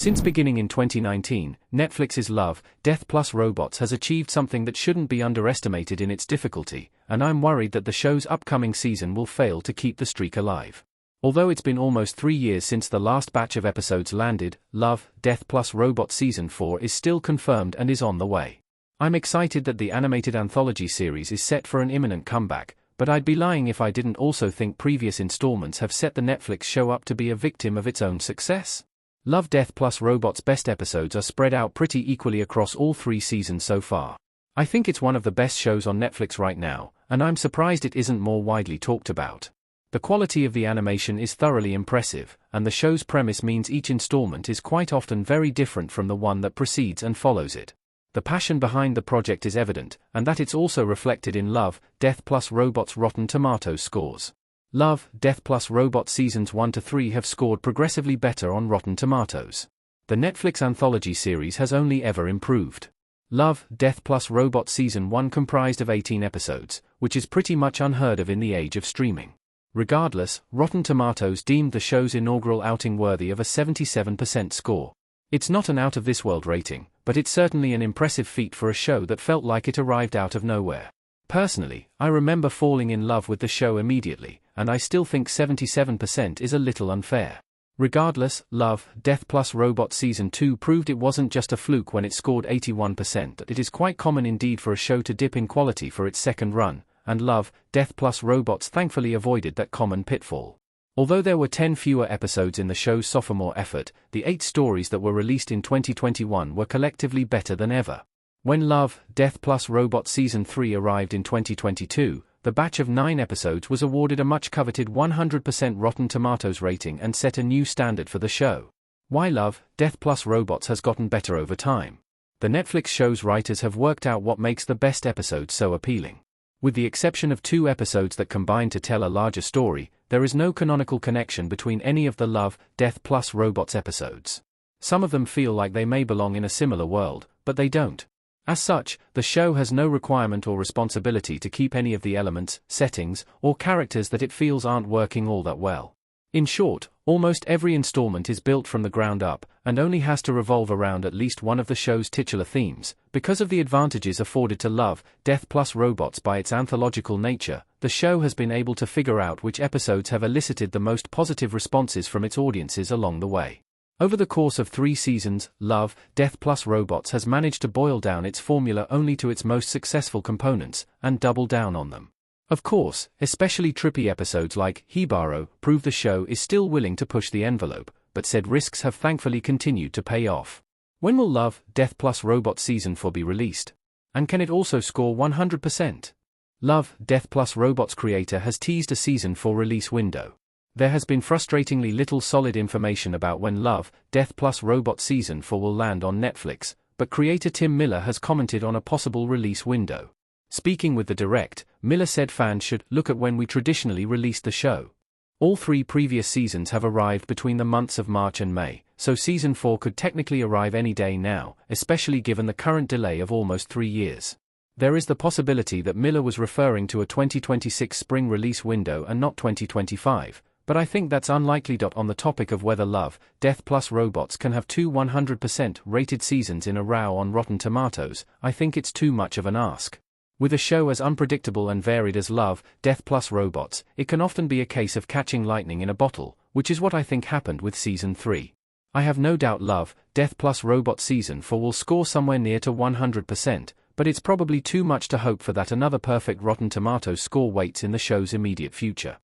Since beginning in 2019, Netflix's Love, Death Plus Robots has achieved something that shouldn't be underestimated in its difficulty, and I'm worried that the show's upcoming season will fail to keep the streak alive. Although it's been almost 3 years since the last batch of episodes landed, Love, Death Plus Robots Season 4 is still confirmed and is on the way. I'm excited that the animated anthology series is set for an imminent comeback, but I'd be lying if I didn't also think previous installments have set the Netflix show up to be a victim of its own success. Love, Death Plus Robots' best episodes are spread out pretty equally across all 3 seasons so far. I think it's one of the best shows on Netflix right now, and I'm surprised it isn't more widely talked about. The quality of the animation is thoroughly impressive, and the show's premise means each installment is quite often very different from the one that precedes and follows it. The passion behind the project is evident, and that it's also reflected in Love, Death Plus Robots' Rotten Tomatoes scores. Love, Death Plus Robots Seasons 1 to 3 have scored progressively better on Rotten Tomatoes. The Netflix anthology series has only ever improved. Love, Death Plus Robots Season 1 comprised of 18 episodes, which is pretty much unheard of in the age of streaming. Regardless, Rotten Tomatoes deemed the show's inaugural outing worthy of a 77% score. It's not an out-of-this-world rating, but it's certainly an impressive feat for a show that felt like it arrived out of nowhere. Personally, I remember falling in love with the show immediately, and I still think 77% is a little unfair. Regardless, Love, Death Plus Robots Season 2 proved it wasn't just a fluke when it scored 81%. It is quite common indeed for a show to dip in quality for its second run, and Love, Death Plus Robots thankfully avoided that common pitfall. Although there were 10 fewer episodes in the show's sophomore effort, the 8 stories that were released in 2021 were collectively better than ever. When Love, Death Plus Robots Season 3 arrived in 2022, the batch of 9 episodes was awarded a much-coveted 100% Rotten Tomatoes rating and set a new standard for the show. Why Love, Death Plus Robots has gotten better over time. The Netflix show's writers have worked out what makes the best episodes so appealing. With the exception of 2 episodes that combine to tell a larger story, there is no canonical connection between any of the Love, Death Plus Robots episodes. Some of them feel like they may belong in a similar world, but they don't. As such, the show has no requirement or responsibility to keep any of the elements, settings, or characters that it feels aren't working all that well. In short, almost every installment is built from the ground up, and only has to revolve around at least one of the show's titular themes. Because of the advantages afforded to Love, Death Plus Robots by its anthological nature, the show has been able to figure out which episodes have elicited the most positive responses from its audiences along the way. Over the course of 3 seasons, Love, Death Plus Robots has managed to boil down its formula only to its most successful components, and double down on them. Of course, especially trippy episodes like Hibaro prove the show is still willing to push the envelope, but said risks have thankfully continued to pay off. When will Love, Death Plus Robots Season 4 be released? And can it also score 100%? Love, Death Plus Robots creator has teased a Season 4 release window. There has been frustratingly little solid information about when Love, Death Plus Robots Season 4 will land on Netflix, but creator Tim Miller has commented on a possible release window. Speaking with The Direct, Miller said fans should look at when we traditionally released the show. All 3 previous seasons have arrived between the months of March and May, so Season 4 could technically arrive any day now, especially given the current delay of almost 3 years. There is the possibility that Miller was referring to a 2026 spring release window and not 2025. But I think that's unlikely. On the topic of whether Love, Death Plus Robots can have 2 100% rated seasons in a row on Rotten Tomatoes, I think it's too much of an ask. With a show as unpredictable and varied as Love, Death Plus Robots, it can often be a case of catching lightning in a bottle, which is what I think happened with Season 3. I have no doubt Love, Death Plus Robots Season 4 will score somewhere near to 100%, but it's probably too much to hope for that another perfect Rotten Tomatoes score waits in the show's immediate future.